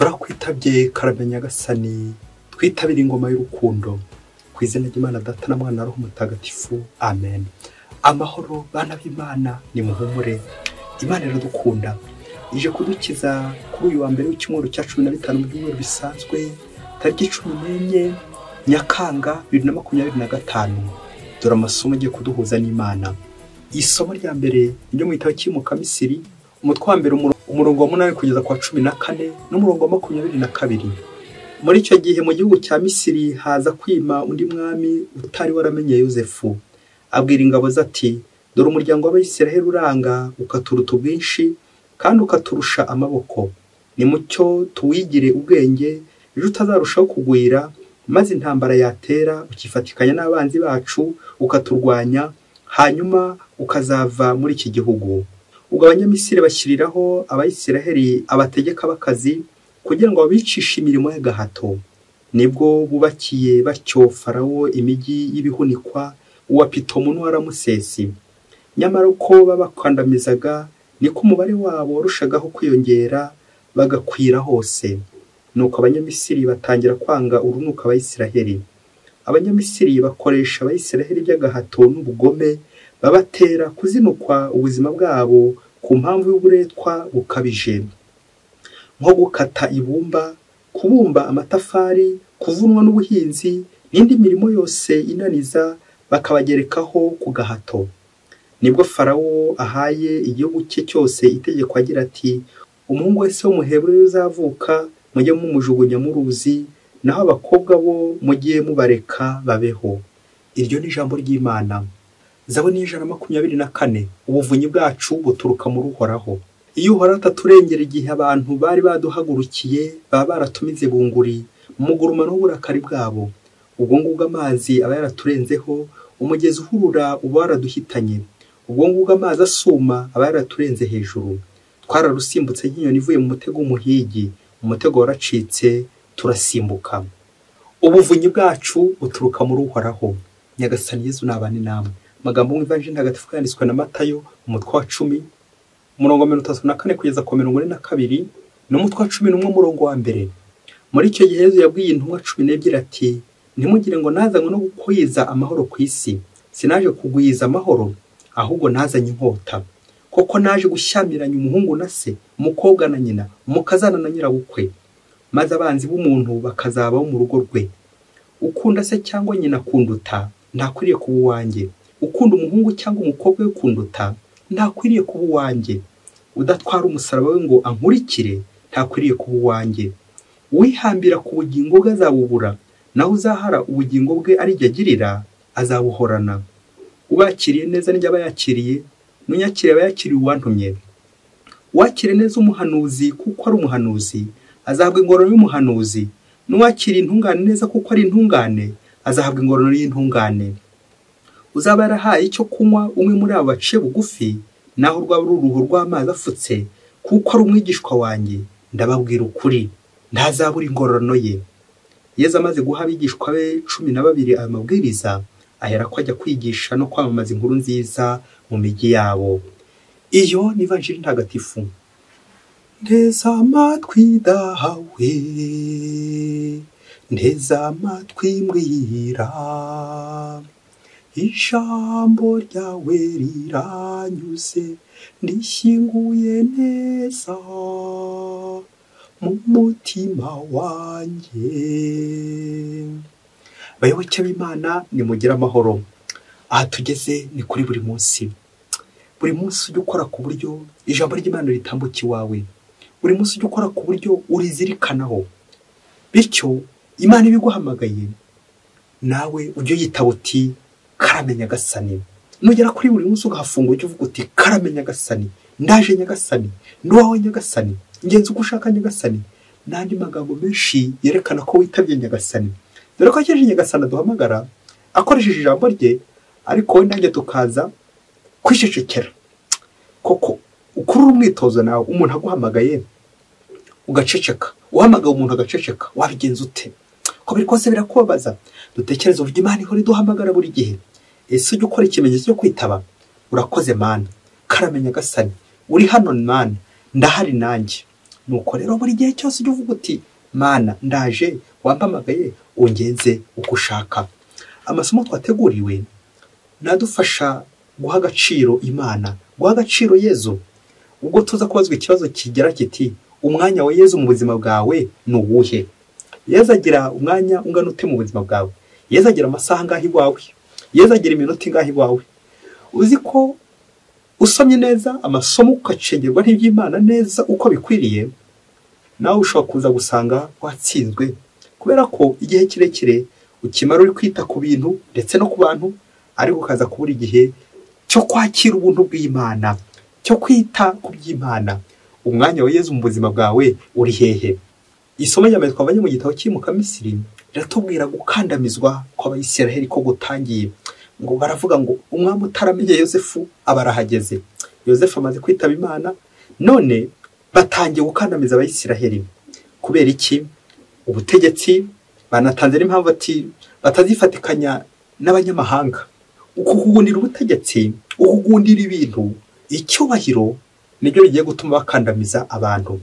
turakwitabye karame nyagasani, twitabire ingoma y'urukundo ku izina ry'Imana Data na Mwana na Roho Mutagatifu, amen. Amahoro bana b'Imana, ni muhumure, Imana iradukunda, ije kudukiza kuri uyu wa mbere w'icyumweru cya 15 mu byumweru bisanzwe, tariki 14 Nyakanga 2025. Dore amasomo agiye kuduhuza n'Imana. Isomo rya mbere ryo mu gitabo cy'Imuka Misiri, umutwe wa mbere umurongo wa 8 kugeza kwa 14 n'umurongo wa 22. Muri icyo gihe mu gihugu cya Misiri haza kwima undi mwami utari waramenye Yosefu. Abwira ingabo ze ati, dore umuryango w'Abisiraheli uranga ukaturuta ubwinshi kandi ukaturusha amaboko. Nimucyo tuwigire ubwenge, ejo utazarushaho kugwira, maze intambara yatera ukifatikanya n'abanzi bacu ukaturwanya, hanyuma ukazava muri iki gihugu. Ubwo Abanyamisiri bashyiriraho Abayisiraheli abategeka b'akazi kugira ngo babicishe imirimo y'agahato. Nibwo bubakiye batyo Farawo imijyi y'ibihunikwa, uwa Pitomu n'uwa Ramsesi. Nyamara uko babakandamizaga niko umubare wabo warushagaho kwiyongera, bagakwira hose. Nuko Abanyamisiri batangira kwanga urunuka Abayisiraheli. Abanyamisiri bakoresha Abayisiraheli by'agahato n'ubugome, babatera kuzinukwa ubuzima bwabo ku mpamvu y'uburetwa bukabije, nko gukata ibumba, kubumba amatafari, kuvunwa n'ubuhinzi n'indi mirimo yose inaniza, bakabagerekaho ku gahato. Nibwo Farawo ahaye igihugu cye cyose itegeko agira ati, umuhungu wese w'umuheburayo uzavuka mujye mumujugunya mu ruzi, naho abakobwa bo mujye mubareka babeho. Iryo ni ijambo ry'Imana. Zaburi 124. Ubuvunyi bwacu buturuka muri Uhoraho. Iyo Uhoraho ataturengera igihe abantu bari baduhagurukiye, baba baratumize bunguri mu gurumano n'uburakari bwabo. Ubwo ngubwo amazi aba yaraturenzeho, umugezi uhurura uba waraduhitanye. Ubwo ngubwo amazi asuma aba yaraturenze hejuru. Twararusimbutse nk'inyoni ivuye mu mutego w'umuhigi, umutego waracitse turasimbuka. Ubuvunyi bwacu buturuka muri Uhoraho. Nyagasani Yezu nabane namwe. Magambo mu Ivanjili ntagatifu yanditswe na Matayo, umutwe wa 10 umurongo 34 kugeza ku 42, n'umutwe wa 11 umurongo wa mbere. Muri icyo gihe Yezu yabwiye intumwa 12 ati, ntimugire ngo nazanywe no gukwiza amahoro ku isi. Sinaje kugwiza amahoro, ahubwo nazanye inkota. Koko naje gushyamiranya umuhungu na se, umukobwa na nyina, umukazana na nyirabukwe, maze abanzi b'umuntu bakazabaho mu rugo rwe. Ukunda se cyangwa nyina kunduta, ntakwiriye kuba uwanjye. Ukunda umuhungu cyangwa umukobwa we kunduta, ntakwiriye kuba uwanjye. Udatwara umusaraba we ngo ankurikire, ntakwiriye kuba uwanjye. Uwihambira ku bugingo bwe azabubura, naho uzahara ubugingo bwe ari jye agirira azabuhorana. Ubakiriye neza n'ijya bayakiriye, n'unyakiriye abayakiriye uwantumye. Wakire neza umuhanuzi kuko ari umuhanuzi, azahabwa ingororano y'umuhanuzi. N'uwakiriye intungane neza kuko ari intungane, azahabwa ingororano y'intungane. Uzaba yarahaye icyo kunywa umwe muri abo baciye bugufi, naho rwaba uruhu rw'amazi afutse, kuko ari umwigishwa wanjye, ndababwira ukuri, ntazabura ingororano ye. Yezu amaze guha abigishwa be 12 ayo mabwiriza, ahera ko ajya kwigisha no kwamamaza inkuru nziza mu migi yabo. Iyo ni Ivanjili ntagatifu. Nteza amatwi dawe, nteza amatwi mbwira, ijambo ryawe riranyuze, ndishyinguye neza mu mutima wanjye. Bayoboke b'Imana, nimugire amahoro. Aha tugeze ni kuri buri munsi. Buri munsi ujye ukora ku buryo ijambo ry'Imana ritambuka iwawe. Buri munsi ujye ukora ku buryo urizirikanaho. Bityo Imana ibiguhamagaye, nawe ujye yitaba uti, karame nyagasani. Nugera kuri buri munsi ugahafunga ujye uvuga uti, karame nyagasani, ndaje nyagasani, nduwawe nyagasani, ngenzi uko ushaka nyagasani. N'andi magambo menshi yerekana ko witabye nyagasani. Dore ko akeje nyagasani aduhamagara akoresheje ijambo rye, ariko we nanjye tukaza kwishecekera. Koko ukurura umwitozo nawe, umuntu aguhamagaye ugaceceka, uhamagaye umuntu agaceceka, wabigenza ute? Ko biri kose birakubabaza. Dutekereza uburyo Imana ihora iduhamagara buri gihe. Ese ujye ukora ikimenyetso cyo kwitaba? Urakoze Mana, karame nyagasani, uri hano Mana, ndahari nanjye. nuko rero buri gihe cyose ujya uvuga uti Mana ndaje wampamagaye ungenze uko ushaka. Amasomo twateguriwe nadufasha guha agaciro Imana, guha agaciro Yezu. Ubwo tuza kubazwa ikibazo kigera kiti umwanya wa Yezu mu buzima bwawe ni uwuhe? Yezu agira umwanya ungana ute mu buzima bwawe? Yezu agira amasaha angahe iwawe? Yezu agira iminota ingahe iwawe? Uzi ko usomye neza amasomo ukacengerwa n'iby'Imana neza uko bikwiriye, nawe ushobora kuza gusanga watsinzwe, kubera ko igihe kirekire ukimara uri kwita ku bintu ndetse no ku bantu, ariko ukaza kubura igihe cyo kwakira ubuntu bw'Imana, cyo kwita ku by'Imana. Umwanya wa Yezu mu buzima bwawe uri hehe? Isomo rya mbere twavanye mu gitabo cy'Imuka Misiri riratubwira gukandamizwa kw'Abayisiraheli ko gutangiye. Ngo baravuga ngo umwami utaramenye Yosefu abarahageze. Yosefu amaze kwitaba Imana, none batangiye gukandamiza Abayisiraheli. Kubera iki? Ubutegetsi banatanze n'impamvu ati batazifatikanya n'abanyamahanga. Uko kugundira ubutegetsi, ukugundira ibintu, icyubahiro nibyo bigiye gutuma bakandamiza abantu.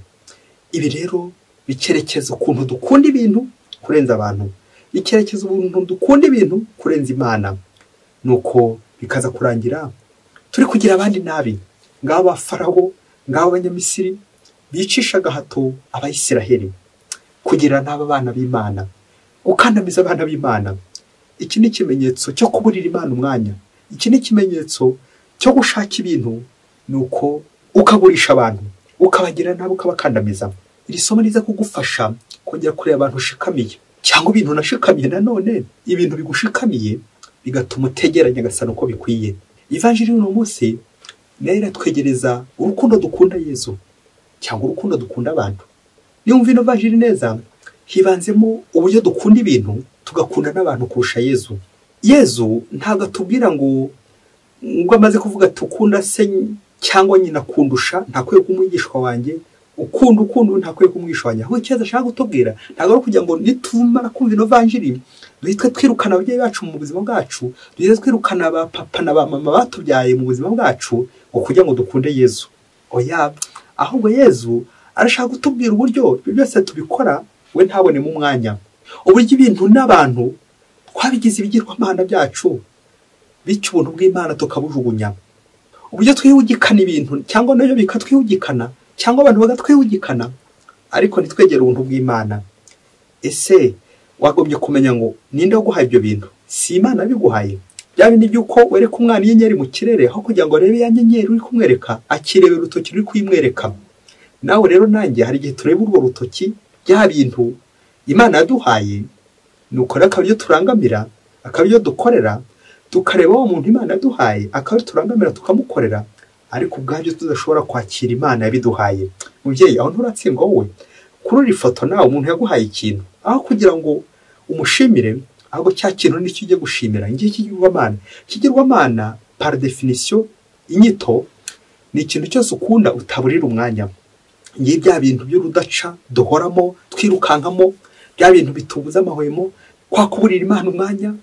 Ibi rero bikerekeza ukuntu dukunda ibintu kurenza abantu, bikerekeza ukuntu dukunda ibintu kurenza Imana. Nuko bikaza kurangira turi kugira abandi nabi, ngabo Farawo, ngabo Abanyamisiri bicishaga hato Abayisiraheli, kugira n'aba bana b'Imana, gukandamiza abana b'Imana. Iki ni ikimenyetso cyo kuburira Imana umwanya. Iki ni ikimenyetso cyo gushaka ibintu, nuko ukagurisha abantu, ukabagira nabi, ukabakandamiza. Iri somo riza kugufasha kongera kureba abantu ushikamiye, cyangwa ibintu nashikamiye nanone, ibintu bigushikamiye bigatuma utegeranya gasano uko bikwiye. Ivanjiri uno munsi nayo iratwegereza urukundo dukunda Yezu cyangwa urukundo dukunda abantu. Niwumva ino vanjiri neza, hibanzemo uburyo dukunda ibintu tugakunda n'abantu kurusha Yezu. Yezu ntabwo atubwira ngo amaze kuvuga tukunda se cyangwa nyina kundusha ntakwiye kumwigishwa wanjye, ukunda ntakwiye kumwisha wanjye. Aho ikibazo ashaka kutubwira ntabwo ari kugira ngo nitumara kumva ino vanjiri duhitwe twirukana ababyeyi bacu mu buzima bwacu, duhitwe twirukana ba papa na ba mama batubyaye mu buzima bwacu ngo kugira ngo dukunde Yezu. Oya, ahubwo Yezu arashaka kutubwira uburyo ibyo byose tubikora we ntabonemo umwanya, uburyo ibintu n'abantu twabigize ibigirwamana byacu, bityo ubuntu bw'Imana tukabujugunya. Uburyo twihugikana ibintu cyangwa nayo bikatwihugikana, cyangwa abantu bagatwihugikana, ariko ntitwegere ubuntu bw'Imana. Ese wagombye kumenya ngo ninde waguhaye ibyo bintu? Si Imana biguhaye? Bya bindi by'uko wereka umwana inyenyeri mu kirere, aho kugira ngo arebe ya nyenyeri uri kumwereka, akirebe urutoki ruri kuyimwereka. Nawe rero nanjye hari igihe tureba urwo rutoki bya bintu Imana yaduhaye, nuko rero akaba ibyo turangamira, akaba ibyo dukorera, tukareba uwo muntu Imana yaduhaye, akaba ibyo turangamira tukamukorera, ariko ubwabyo tudashobora kwakira Imana yabiduhaye. Mubyeyi, aho nturatsindwa wowe kuri iri foto nawe umuntu yaguhaye ikintu, aho kugira ngo umushimire, ahubwo cya kintu nicyo ujye gushimira. Ngiye kigirwamana. Kigirwamana par definition, inyito ni ikintu cyose ukunda utaburira umwanya. Ngiye bya bintu by'urudaca duhoramo twirukankamo, bya bintu bitubuza amahwemo, kwa kuburira Imana umwanya,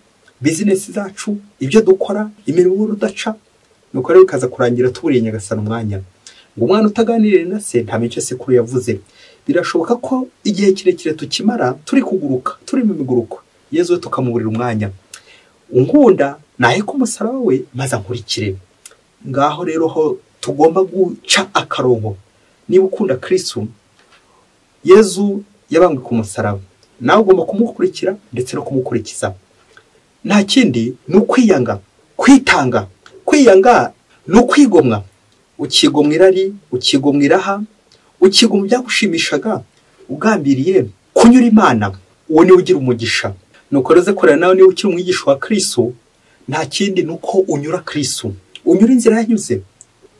business zacu, ibyo dukora, imirimo y'urudaca, nuko rero bikaza kurangira tuburiye Nyagasani umwanya. Ngo umwana utaganirire na se ntamenye icyo sekuru yavuze. Birashoboka ko igihe kirekire tukimara turi kuguruka, turi mu miguruko, Yezu we tukamuburira umwanya. Unkunda nahe ko umusaraba we maze ankurikire. Ngaho rero ho tugomba guca akarongo. Niba ukunda Kristo, Yezu yabambwe ku musaraba, nawe ugomba kumukurikira ndetse no kumukurikiza. Nta kindi ni ukwiyanga, kwitanga. Kwiyanga ni ukwigomwa. Ukigomwa irari, ukigomwa iraha, ukigomwa byagushimishaga, ugambiriye kunyura Imana, uwo ni ugira umugisha. Nuko reze korera nawe niba ukiri umwigisha wa Kristo, nta kindi nuko unyura Kristo, unyura inzira yanyuze.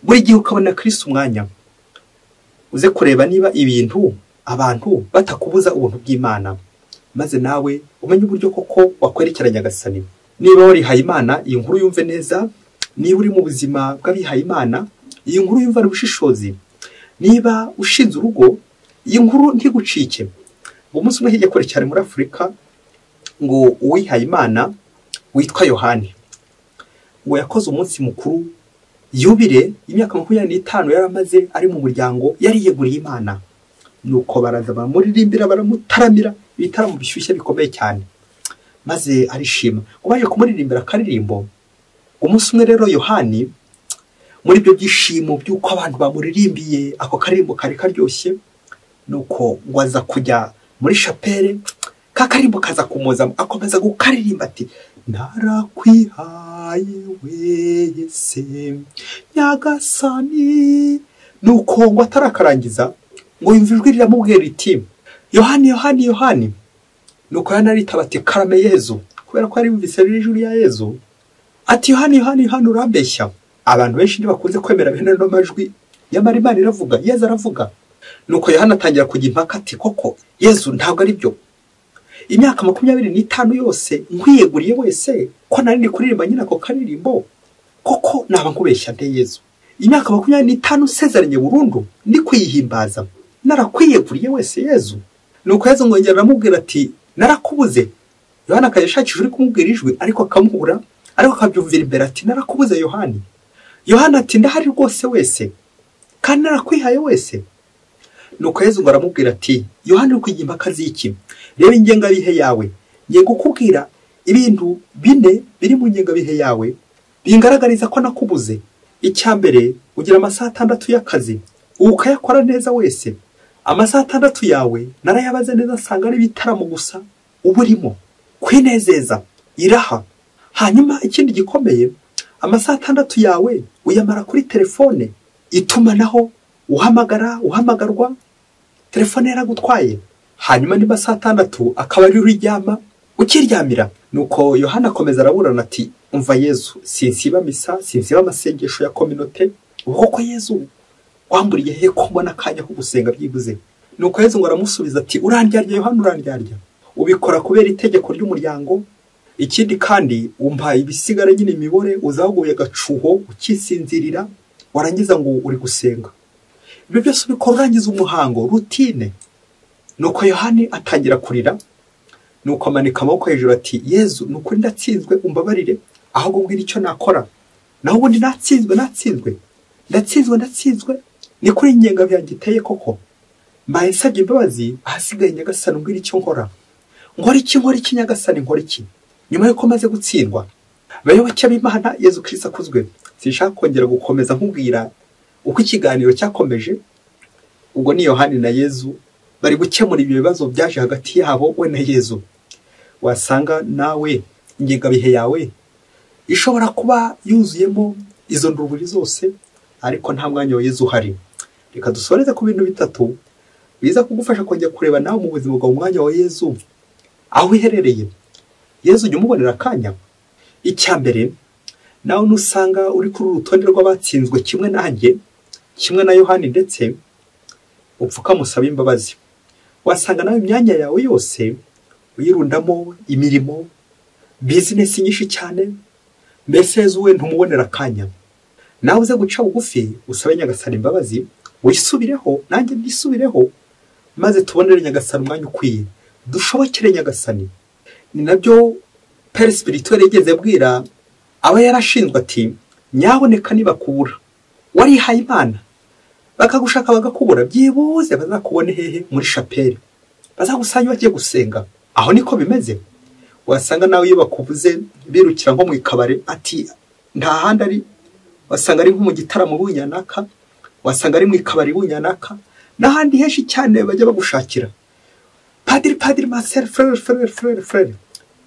Buri gihe ukabona Kristo umwanya, uze kureba niba ibintu abantu batakubuza ubuntu bw'Imana, maze nawe umenye uburyo koko wakwerekera Nyagasani. Niba warihaye Imana, iyi nkuru yumve neza. Niba uri mu buzima bw'abihaye Imana, iyi nkuru yumva ubushishozi. Niba ushinze urugo, iyi nkuru ntigucike. Umunsi umwe hirya kure cyane muri Afurika, ngo uwihaye Imana witwa Yohani, ngo yakoze umunsi mukuru yubire imyaka 25 yaramaze ari mu muryango, yari yeguriye Imana. nuko baraza bamuririmbira baramutaramira ibitaramo bishyushye bikomeye cyane maze arishima ngo baje kumuririmbira akaririmbo. Umunsi umwe rero Yohani muri ibyo byishimo by'uko abantu bamuririmbiye ako karirimbo kari karyoshye nuko ngo aza kujya muri chapelle ka karirimbo kaza kumuza akomeza gukaririmba ati narakwihaye wese nyagasani. Nuko ngo atarakarangiza ngo yumva ijwi riramubwira riti Yohani Yohani Yohani. Nuko yanaritaba ati karame Yezu kubera ko ari bumvise ijwi rya Yezu ati Yohani Yohani Yohani urambeshya. Abantu benshi ntibakunze kwemera bene no majwi nyamara Imana iravuga Yezu aravuga. Nuko Yohana atangira kujya impaka ati koko Yezu ntabwo ari byo, imyaka 25 yose nkwiyeguriye wese ko nari ndi kuririmba nyina ko karirimbo koko naba nkubeshya nde Yezu, imyaka 25 sezeranye burundu ndi kwiyihimbaza narakwiyeguriye wese Yezu. Nuko Yezu ngongera aramubwira ati narakubuze. Yohana akayashakisha uri kumubwira ijwi ariko akamubura ariko akabyumvira imbere ati narakubuze Yohani. Yohana ati ndahari rwose wese kandi narakwihaye wese. Nuko Yezu ngo aramubwira ati Yohani uri kujya impaka z'iki? Reba ingengabihe yawe ngiye gukubwira ibintu bine biri mu ngengabihe yawe bingaragariza ko nakubuze. Icyambere ugira amasaha 6 y'akazi ukayakora neza wese. Amasaha 6 yawe narayabaze neza asanga ari bitaramo gusa uburimo kwinezeza iraha. Hanyuma ikindi gikomeye amasaha 6 yawe uyamara kuri telefone itumanaho uhamagarwa telefone yaragutwaye. Hanyuma ni masaha 6 akaba ari uryama ukiryamira. Nuko Yohana akomeza araburana ati umva Yezu sinsiba misa sinsiba amasengesho ya communauté ubwo Yezu wamburiye he ko mbona kanya ko gusenga byibuze. Nuko Yezu ngo aramusubiza ati urandyarya Yohana urandyarya ubikora kubera itegeko ry'umuryango. Ikindi kandi umpa ibisigara nyine imibore uzaguye gacuho ukisinzirira warangiza ngo uri gusenga. Ibyo byose ubikora urangiza umuhango routine. Nuko Yohani atangira kurira nuko amanika amaboko hejuru ati Yezu nukuri ndatsinzwe umbabarire aho gubwira icyo nakora naho ubundi ndatsinzwe ni kuri ingenga byagiteye koko mbaye nsabye imbabazi ahasigaye nyagasani umbwira icyo nkora iki nyagasani nkora iki nyuma yuko maze gutsindwa. Bayoboke b'Imana Yezu Kristo akuzwe. Sinshaka kongera gukomeza nkubwira uko ikiganiro cyakomeje. Ubwo ni Yohani na Yezu bari gukemura ibibazo byaje hagati yabo we na Yezu. Wasanga nawe ingengabihe yawe ishobora kuba yuzuyemo izo nduruburi zose ariko nta mwanya wa Yezu hari. Reka dusoreze ku bintu bitatu biza kugufasha kongera kureba nawe mu buzima bwa umwanya wa Yezu aho iherereye. Yezu ujye umubonera akanya. Icyambere nawe nusanga uri kuri urutonde rw'abatsinzwe kimwe nanjye kimwe na Yohani ndetse upfuka musaba imbabazi. Wasanga nawe imyanya yawe yose uyirundamo imirimo business nyinshi cyane mbese Yezu we ntumubonera akanya. Nawe uze guca bugufi usabe nyagasani imbabazi wisubireho nanjye ndisubireho maze tubonere nyagasani umwanya ukwiye dushobokere nyagasani. Ni nabyo Père spirituel yigeze bwira aba yarashinzwe ati nyaboneka niba kubura warihaye Imana bakagushaka bagakubura byibuze bazakubone hehe muri chapelle bazagusanya bagiye gusenga. Aho niko bimeze. Wasanga nawe iyo bakuvuze birukira nko mu ikabare ati nta handi ari, wasanga ari nko mu gitaramo bunyanaka, wasanga ari mu ikabari bunyanaka n'ahandi heshi cyane bajya bagushakira. Padiri Marcel frère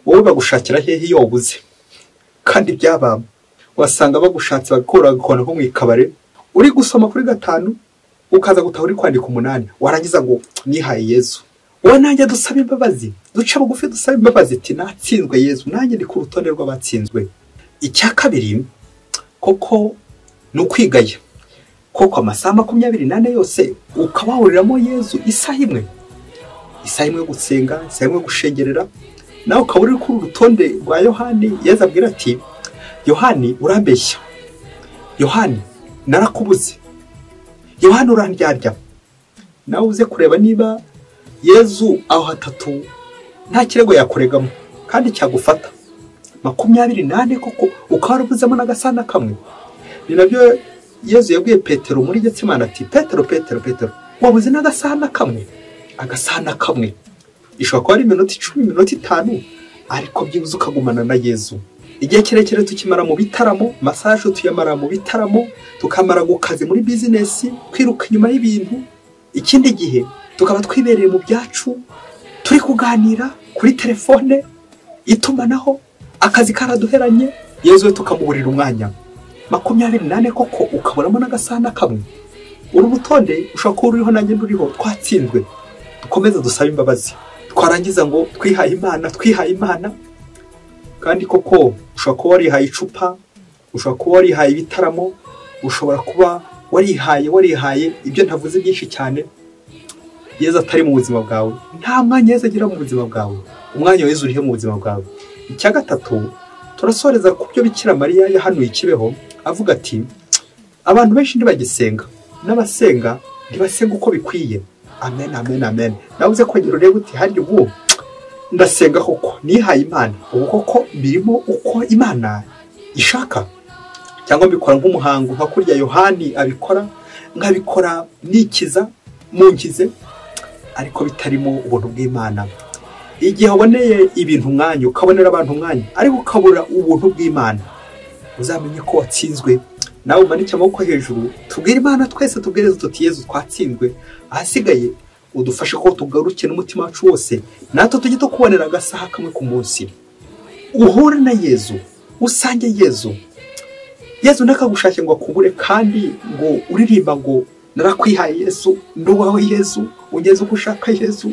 wowe bagushakira hehe iyo ubuze kandi byabamba. Wasanga bagushatse bagakora nko mu ikabare uri gusoma kuri 5 ukaza gutaha uri kwandika 8 warangiza ngo nihaye Yezu. Wowe nanjye dusaba imbabazi duca bugufi dusaba imbabazi ati natsinzwe Yezu nanjye ndi ku rutonde rw'abatsinzwe. Icya kabiri koko no kwigaya koko amasaha 28 yose ukabahuriramo Yezu isaha imwe gusenga isaha imwe gushengerera nawe ukaba uri ku rutonde rwa Yohani. Yezu abwira ati Yohani urambeshya, Yohani narakubuze, Yohani urandyarya. Nawe uze kureba niba Yezu aho hatatu nta kirego yakoregamo kandi cyagufata 28 koko ukarubuzemo n'agasana kamwe. Ni nabyo Yezu yabwiye Petero muri Getsemane ati Petero wabuze n'agasahana kamwe, agasahana kamwe ishobora kuba ari iminota 10, iminota 5, ariko byibuze ukagumana na Yezu. Igihe kirekire tukimara mu bitaramo, massage tuyamara mu bitaramo, tukamara gukaze muri business, kwiruka inyuma y'ibintu. Ikindi gihe tukaba twibereye mu byacu, turi kuganira kuri telefone, itumanaho, akazi karaduheranye, Yezu we tukamuburira umwanya 28 koko ukaburamo n'agasahana kamwe. Uru butonde ushaka ko uriho nanjye nduriho, twatsinzwe. Dukomeza dusaba imbabazi, twarangiza ngo twihaye Imana. Kandi koko ushobora kuba warihaye icupa, ushobora kuba warihaye ibitaramo, ushobora kuba warihaye ibyo ntavuze byinshi cyane. Yezu atari mu buzima bwawe, nta mwanya Yezu agira mu buzima bwawe. Umwanya Yezu urihe mu buzima bwawe. Icya gatatu, turasoreza ku byo Bikira Mariya yahanuye Kibeho, avuga ati abantu benshi ntibagisenga, n'abasenga ntibasenga uko bikwiye. Amen, amen, amen. Navuze ko ngiro rero uti hari ubu ndasenga koko nihaye Imana, ubu koko birimo uko Imana ishaka, cyangwa mbikora nk'umuhango nka kurya Yohani abikora, nkabikora nikiza munkize, ariko bitarimo ubuntu bw'Imana. Igihe waboneye ibintu umwanya, ukabonera abantu umwanya, ariko ukabura ubuntu bw'Imana, uzamenye ko watsinzwe. Nawe umanike amaboko hejuru, tubwire Imana twese, tubwire tuti Yezu twatsinzwe, ahasigaye udufashe ko tugaruke n'umutima wacu wose, natwe tujye tukubonera agasaha kamwe ku munsi, uhure na Yezu, usange Yezu. Yezu ndakagushake ngo akubure, kandi ngo uririmba ngo narakwihaye Yezu, nduwawe Yezu, ungeze uko ushaka Yezu,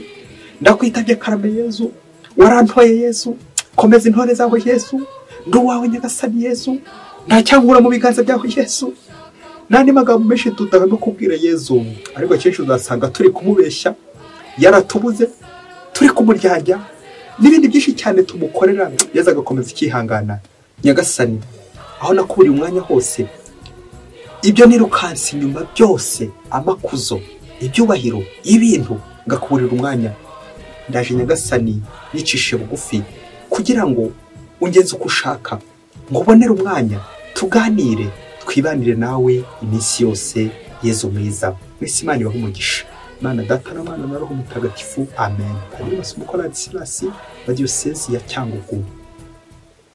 ndakwitabye karame Yezu, warantoye Yezu, komeza intore zawe Yezu, nduwawe Nyagasani Yezu, ntacyangura mu biganza byawe Yezu. Nandi magambo menshi tutahema kubwira Yezu, ariko cyinshi uzasanga turi kumubeshya, yaratubuze, turi kumuryajya, n'ibindi byinshi cyane tumukorera. Yezu agakomeza ikihangana. Nyagasani, aho nakuburiye umwanya hose, ibyo nirukansi inyuma byose, amakuzo, ibyubahiro, ibintu, ngakuburira umwanya, ndaje Nyagasani nicishe bugufi, kugira ngo ungeze uko ushaka, ngo ubonere umwanya, tuganire, twibanire nawe iminsi yose. Yezu mwiza, mwese Imana ibahe umugisha. Imana Data na Mwana na Roho Mutagatifu. Amen. Padiri Masumukora Ladislas wa Diyosezi ya Cyangugu.